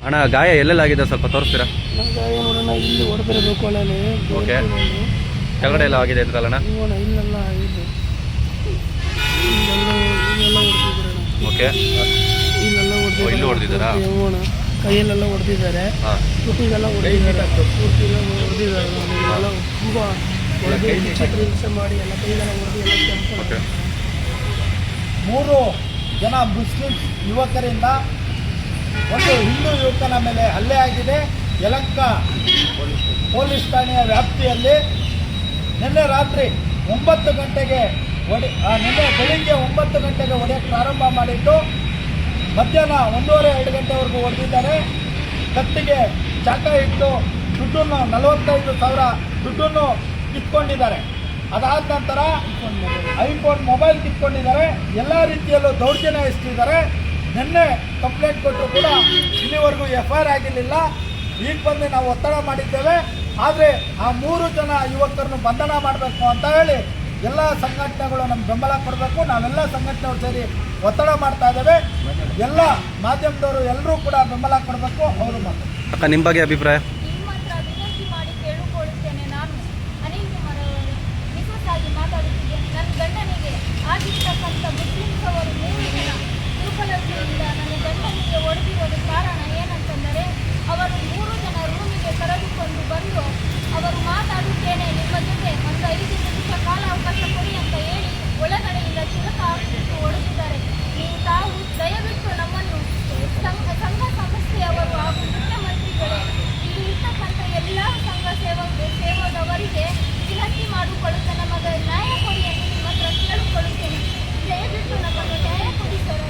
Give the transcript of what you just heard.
ಅಣ್ಣ ಗಾಯ ಎಲ್ಲೆಲ್ಲಾಗಿದೆ ಸ್ವಲ್ಪ ತೋರಿಸ್ತೀರಾ? ಗಾಯ ನೋಡೋಣ, ಇಲ್ಲಿ ಹೊಡೆದಿರಬೇಕು ಅಲ್ಲೇ. ಓಕೆ, ಕೆಳಗಡೆ ಎಲ್ಲ ಆಗಿದೆ ಅಂತಲ್ಲಣ್ಣ? ಇಲ್ಲೆಲ್ಲ ಆಗಿದೆ, ಇಲ್ಲೆಲ್ಲ ಹೊಡೆದಿದ್ದಾರೆ. ಓಕೆ, ಇಲ್ಲೆಲ್ಲ ಹೊಡೆದಿದ್ದಾರಾ? ಕೈಯಲ್ಲೆಲ್ಲ ಹೊಡೆದಿದ್ದಾರೆ, ತುಟಿಗೆಲ್ಲ ಹೊಡೆದಿದ್ದಾರೆ, ಹೊಡೆದಿದ್ದಾರೆ. ತುಂಬ ಚಿಕಿತ್ಸೆ ಮಾಡಿ ಎಲ್ಲ ಕೈಗೆಲ್ಲ ಹೊಡೆದು ಎಲ್ಲ ಕೆಂಪು. 3 ಜನ ಮುಸ್ಲಿಂ ಯುವಕರಿಂದ ಒಂದು ಹಿಂದೂ ಯುವಕನ ಮೇಲೆ ಹಲ್ಲೆ ಆಗಿದೆ. ಯಲಹಂಕ ಪೊಲೀಸ್ ಠಾಣೆಯ ವ್ಯಾಪ್ತಿಯಲ್ಲಿ ನಿನ್ನೆ ರಾತ್ರಿ 9 ಗಂಟೆಗೆ ನಿನ್ನೆ ಬೆಳಿಗ್ಗೆ 9 ಗಂಟೆಗೆ ಹೊಡೆಯಕ್ಕೆ ಪ್ರಾರಂಭ ಮಾಡಿದ್ದು ಮಧ್ಯಾಹ್ನ 1:30-2 ಗಂಟೆವರೆಗೂ ಹೊಡೆದಿದ್ದಾರೆ. ಕತ್ತಿಗೆ ಚಾಕ ಇಟ್ಟು ದುಡ್ಡನ್ನು 45,000 ದುಡ್ಡನ್ನು ಕಿತ್ಕೊಂಡಿದ್ದಾರೆ. ಅದಾದ ನಂತರ ಐಫೋನ್ ಮೊಬೈಲ್ ಕಿತ್ಕೊಂಡಿದ್ದಾರೆ. ಎಲ್ಲ ರೀತಿಯಲ್ಲೂ ದೌರ್ಜನ್ಯ ಎಸಗಿದ್ದಾರೆ. ನಿನ್ನೆ ಕಂಪ್ಲೇಂಟ್ ಕೊಟ್ಟರು ಕೂಡ ಇಲ್ಲಿವರೆಗೂ FIR ಆಗಿರಲಿಲ್ಲ. ಈಗ ಬಂದು ನಾವು ಒತ್ತಡ ಮಾಡಿದ್ದೇವೆ. ಆದರೆ ಆ 3 ಜನ ಯುವಕರನ್ನು ಬಂಧನ ಮಾಡಬೇಕು ಅಂತ ಹೇಳಿ ಎಲ್ಲ ಸಂಘಟನೆಗಳು ನಮ್ಗೆ ಬೆಂಬಲ ಕೊಡಬೇಕು. ನಾವೆಲ್ಲ ಸಂಘಟನೆಗಳು ಸೇರಿ ಒತ್ತಡ ಮಾಡ್ತಾ ಇದ್ದೇವೆ. ಎಲ್ಲ ಮಾಧ್ಯಮದವರು ಎಲ್ಲರೂ ಕೂಡ ಬೆಂಬಲ ಕೊಡಬೇಕು. ಅವರು ಅಕ್ಕ, ನಿಮ್ಮ ಬಗ್ಗೆ ಅಭಿಪ್ರಾಯ? ವಿನಂತಿ ಮಾಡಿ ಕೇಳಿಕೊಳ್ಳುತ್ತೇನೆ. ನಾನು ಅನಿಲ್ ಕುಮಾರ್ ಮಿಸಸ್ ಆಗಿ ಮಾತಾಡುತ್ತಿದ್ದೇನೆ. ನನ್ನ ಗಂಡನಿಗೆ ಆಗಿರ್ತಕ್ಕಂಥ ಮುಸ್ಲಿಮ್ಸ್ ಅವರು 3 ಜನ ದುರ್ಬಲತೆಯಿಂದ ನನ್ನ ಗಂಡನಿಗೆ ಹೊಡೆದಿರೋದು ಕಾರಣ ಏನಂತಂದರೆ, ಅವರು 3 ಜನ ರೂಮಿಗೆ ಕರೆದುಕೊಂಡು ಬಂದು ಅವರು ಮಾತಾಡುತ್ತೇನೆ ನಿಮ್ಮ ಜೊತೆ ಒಂದು 5 ನಿಮಿಷ ಕಾಲಾವಕಾಶ ಕೊಡಿ ಅಂತ ಹೇಳಿ ಒಳಗಡೆಯಿಂದ ಚಿಲಕ ಹಾಕಿಬಿಟ್ಟು ಹೊಡೆದಿದ್ದಾರೆ. ತಾವು ದಯವಿಟ್ಟು ನಮ್ಮನ್ನು ಸಂಘ ಸಂಸ್ಥೆಯವರು ಹಾಗೂ ಮುಖ್ಯಮಂತ್ರಿಗಳೇ, ಇಲ್ಲಿ ಇರ್ತಕ್ಕಂಥ ಎಲ್ಲ ಸಂಘ ಸೇವದವರಿಗೆ ವಿನಂತಿ ಮಾಡಿಕೊಳ್ಳುತ್ತೆ, ನಮಗೆ ನ್ಯಾಯ ಕೊಡಿ ಎಂದು ನಿಮ್ಮ ಹತ್ರ ಕೇಳಿಕೊಳ್ಳುತ್ತೇನೆ. ದಯವಿಟ್ಟು ನಮಗೆ ನ್ಯಾಯ ಕೊಡಿ ಸರ್.